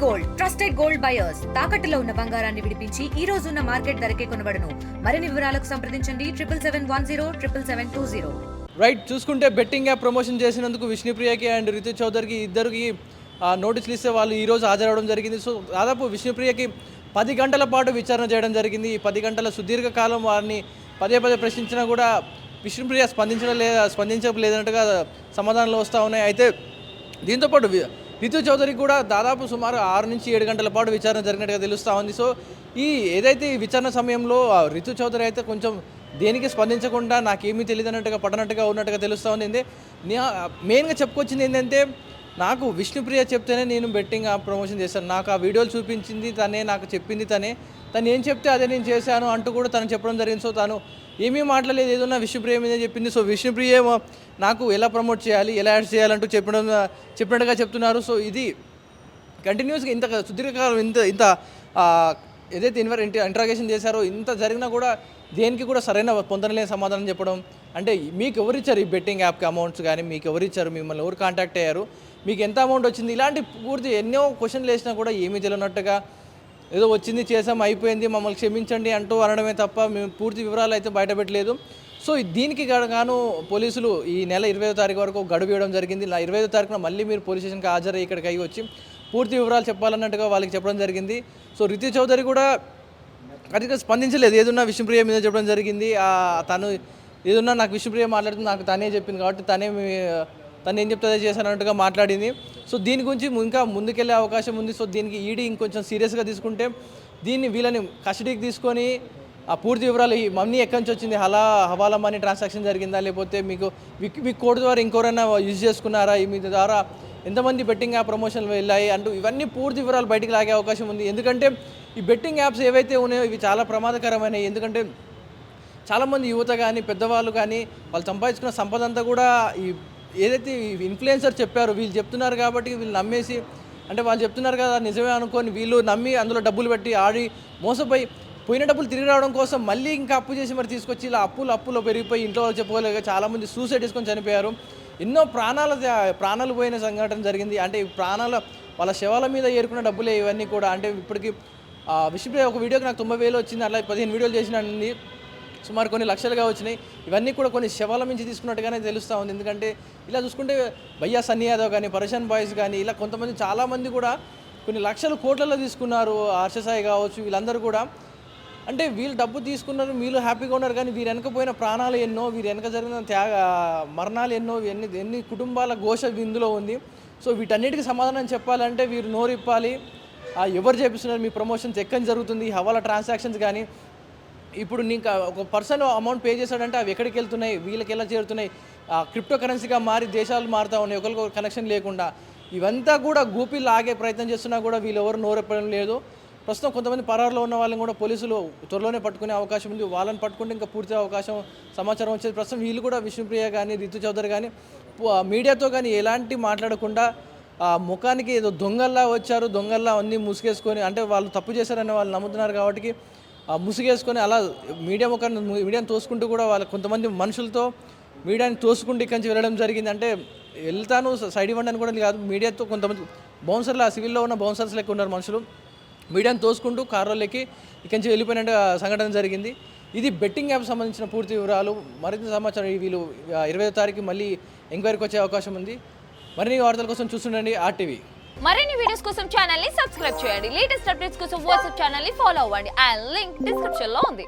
Gold trusted gold buyers తాకట్టులో ఉన్న బంగారాన్ని విడిపించి ఈ రోజు ఉన్న మార్కెట్ ధరకే కొనబడును. మరిన్ని వివరాలకు సంప్రదించండి 7710777220. రైట్, చూసుకుంటే బెట్టింగ్ యాప్ ప్రమోషన్ చేసినందుకు విష్ణుప్రియకి అండ్ రితు చౌదరికి ఇద్దరికి నోటీసులు ఇస్తే వాళ్ళు ఈరోజు హాజరవడం జరిగింది. సో దాదాపు విష్ణుప్రియకి 10 గంటల పాటు విచారణ చేయడం జరిగింది. ఈ 10 గంటల సుదీర్ఘ కాలం వారిని పదే ప్రశ్నించినా కూడా విష్ణుప్రియ స్పందించలేదన్నట్టుగా సమాధానాలు వస్తూ ఉన్నాయి. అయితే దీంతోపాటు రితు చౌదరికి కూడా దాదాపు సుమారు 6 నుంచి 7 గంటల పాటు విచారణ జరిగినట్టుగా తెలుస్తూ ఉంది. సో ఏదైతే ఈ విచారణ సమయంలో రితు చౌదరి అయితే కొంచెం దేనికి స్పందించకుండా నాకేమీ తెలియదు అన్నట్టుగా పడనట్టుగా ఉన్నట్టుగా తెలుస్తూ ఉంది. మెయిన్గా చెప్పుకొచ్చింది ఏంటంటే, నాకు విష్ణుప్రియ చెప్తేనే నేను బెట్టింగ్ ప్రమోషన్ చేశాను, నాకు ఆ వీడియోలు చూపించింది తనే, నాకు చెప్పింది తను ఏం చెప్తే అదే నేను చేశాను అంటూ కూడా తను చెప్పడం జరిగింది. సో తను ఏమీ మాట్లాడలేదు, ఏదన్నా విష్ణుప్రియ మీదే చెప్పింది. సో విష్ణుప్రియ నాకు ఎలా ప్రమోట్ చేయాలి, ఎలా యాడ్ చేయాలంటూ చెప్పినట్టుగా చెప్తున్నారు. సో ఇది కంటిన్యూస్గా ఇంత సుదీర్ఘకాలం ఇంత ఏదైతే ఇంట్రాగేషన్ చేశారో ఇంత జరిగినా కూడా దేనికి కూడా సరైన పొందలేని సమాధానం చెప్పడం. అంటే మీకు ఎవరిచ్చారు ఈ బెట్టింగ్ యాప్కి అమౌంట్స్ కానీ, మీకు ఎవరిచ్చారు, మిమ్మల్ని ఎవరు కాంటాక్ట్ అయ్యారు, మీకు ఎంత అమౌంట్ వచ్చింది, ఇలాంటి పూర్తి ఎన్నో క్వశ్చన్లు వేసినా కూడా ఏమీ తెలియనట్టుగా ఏదో వచ్చింది చేసాం అయిపోయింది మమ్మల్ని క్షమించండి అంటూ అనడమే తప్ప మేము పూర్తి వివరాలు అయితే బయటపెట్టలేదు. సో దీనికి గాను పోలీసులు ఈ నెల 20వ తారీఖు వరకు గడువు ఇవ్వడం జరిగింది. 20వ తారీఖున మళ్ళీ మీరు పోలీస్ స్టేషన్కి హాజరై ఇక్కడికి వచ్చి పూర్తి వివరాలు చెప్పాలన్నట్టుగా వాళ్ళకి చెప్పడం జరిగింది. సో రితు చౌదరి కూడా అదిగా స్పందించలేదు, ఏదన్నా విష్ణుప్రియ మీద చెప్పడం జరిగింది. తను ఏదన్నా నాకు విష్ణుప్రియ మాట్లాడుతుంది, నాకు తనే చెప్పింది కాబట్టి తను ఏం చెప్తే చేశానట్టుగా మాట్లాడింది. సో దీని గురించి ఇంకా ముందుకెళ్ళే అవకాశం ఉంది. సో దీనికి ఈడీ ఇంకొంచెం సీరియస్గా తీసుకుంటే వీళ్ళని కస్టడీకి తీసుకొని ఆ పూర్తి వివరాలు, ఈ మనీ ఎక్కడి నుంచి వచ్చింది, హవాలా మనీ ట్రాన్సాక్షన్ జరిగిందా, లేకపోతే మీ కోడ్ ద్వారా ఇంకెవరైనా యూజ్ చేసుకున్నారా, మీ ద్వారా ఎంతమంది బెట్టింగ్ యాప్ ప్రమోషన్లు వెళ్ళాయి అంటూ ఇవన్నీ పూర్తి వివరాలు బయటికి లాగే అవకాశం ఉంది. ఎందుకంటే ఈ బెట్టింగ్ యాప్స్ ఏవైతే ఉన్నాయో ఇవి చాలా ప్రమాదకరమైనవి. ఎందుకంటే చాలామంది యువత కానీ పెద్దవాళ్ళు కానీ వాళ్ళు సంపాదించుకున్న సంపద అంతా కూడా ఏదైతే ఇన్ఫ్లుయెన్సర్ చెప్పారో వీళ్ళు చెప్తున్నారు కాబట్టి వీళ్ళు నమ్మేసి, అంటే వాళ్ళు చెప్తున్నారు కదా నిజమే అనుకొని వీళ్ళు నమ్మి అందులో డబ్బులు పెట్టి ఆడి మోసపోయి పోయిన డబ్బులు తిరిగి రావడం కోసం మళ్ళీ ఇంకా అప్పు చేసి మరి తీసుకొచ్చి ఇలా అప్పులో పెరిగిపోయి ఇంట్లో వాళ్ళు చెప్పుకోలేక చాలామంది సూసైడ్ చేసుకొని చనిపోయారు. ఎన్నో ప్రాణాలు పోయిన సంఘటన జరిగింది. అంటే వాళ్ళ శవాల మీద ఏరుకున్న డబ్బులే ఇవన్నీ కూడా. అంటే ఇప్పటికి విష్ణుప్రియ ఒక వీడియోకి నాకు 90,000 వచ్చింది, అట్లా 15 వీడియోలు చేసినండి, సుమారు కొన్ని లక్షలుగా వచ్చినాయి. ఇవన్నీ కూడా కొన్ని శవాల నుంచి తీసుకున్నట్టుగానే తెలుస్తూ ఉంది. ఎందుకంటే ఇలా చూసుకుంటే భయ్యా సన్నీ యాదవ్ కానీ, పరేషాన్ బాయ్స్ కానీ ఇలా కొంతమంది చాలామంది కూడా కొన్ని లక్షల కోట్లలో తీసుకున్నారు. హర్షసాయి కావచ్చు, వీళ్ళందరూ కూడా అంటే వీళ్ళు డబ్బు తీసుకున్నారు, వీళ్ళు హ్యాపీగా ఉన్నారు. కానీ వీరు వెనకపోయిన ప్రాణాలు ఎన్నో, వీరు వెనక జరిగిన మరణాలు ఎన్నో, ఎన్ని కుటుంబాల ఘోష ఇందులో ఉంది. సో వీటన్నిటికీ సమాధానం చెప్పాలంటే వీరు నోరిప్పాలి. ఎవరు చేపిస్తున్నారు, మీ ప్రమోషన్స్ ఎక్కడి జరుగుతుంది, హవాలా ట్రాన్సాక్షన్స్ కానీ, ఇప్పుడు నీకు ఒక పర్సన్ అమౌంట్ పే చేశాడంటే అవి ఎక్కడికి వెళ్తున్నాయి, వీళ్ళకి ఎలా చేరుతున్నాయి, క్రిప్టో కరెన్సీగా మారి దేశాలు మారుతూ ఉన్నాయి ఒకరికొకరు కనెక్షన్ లేకుండా. ఇవంతా కూడా గూపి లాగే ప్రయత్నం చేస్తున్నా కూడా వీళ్ళు ఎవరు నోరెప్పడం లేదు. ప్రస్తుతం కొంతమంది పరారులో ఉన్న వాళ్ళని కూడా పోలీసులు త్వరలోనే పట్టుకునే అవకాశం ఉంది. వాళ్ళని పట్టుకుంటే ఇంకా పూర్తి అవకాశం సమాచారం వచ్చేది. ప్రస్తుతం వీళ్ళు కూడా విష్ణుప్రియ కానీ రితు చౌదరి కానీ మీడియాతో కానీ ఎలాంటి మాట్లాడకుండా ముఖానికి ఏదో దొంగల్లా వచ్చారు, దొంగల్లా అన్నీ ముసుగేసుకొని, అంటే వాళ్ళు తప్పు చేశారని వాళ్ళు నమ్ముతున్నారు కాబట్టి ముసుగేసుకొని అలా మీడియాని తోసుకుంటూ కూడా వాళ్ళ కొంతమంది మనుషులతో మీడియాని తోసుకుంటూ ఇక్కడి నుంచి వెళ్ళడం జరిగింది. అంటే వెళ్తాను సైడ్ ఇవ్వండి అని కూడా కాదు, మీడియాతో కొంతమంది బౌన్సర్లు, ఆ సివిల్లో ఉన్న బౌన్సర్స్ లెక్క ఉన్నారు మనుషులు, మీడియాని తోసుకుంటూ కార్లోకి ఇక్కడి నుంచి వెళ్ళిపోయినట్టు సంఘటన జరిగింది. ఇది బెట్టింగ్ యాప్ సంబంధించిన పూర్తి వివరాలు. మరింత సమాచారం వీళ్ళు 20వ తారీఖు మళ్ళీ ఎంక్వైరీకి వచ్చే అవకాశం ఉంది. మరిన్ని వార్తల కోసం చూస్తుండండి RTV. మరిన్ని వీడియోస్ కోసం ఛానల్ ని సబ్స్క్రైబ్ చేయండి. లేటెస్ట్ అప్డేట్స్ కోసం వాట్సాప్ ఛానల్ ని ఫాలో అవ్వండి. ఆ లింక్ డిస్క్రిప్షన్ లో ఉంది.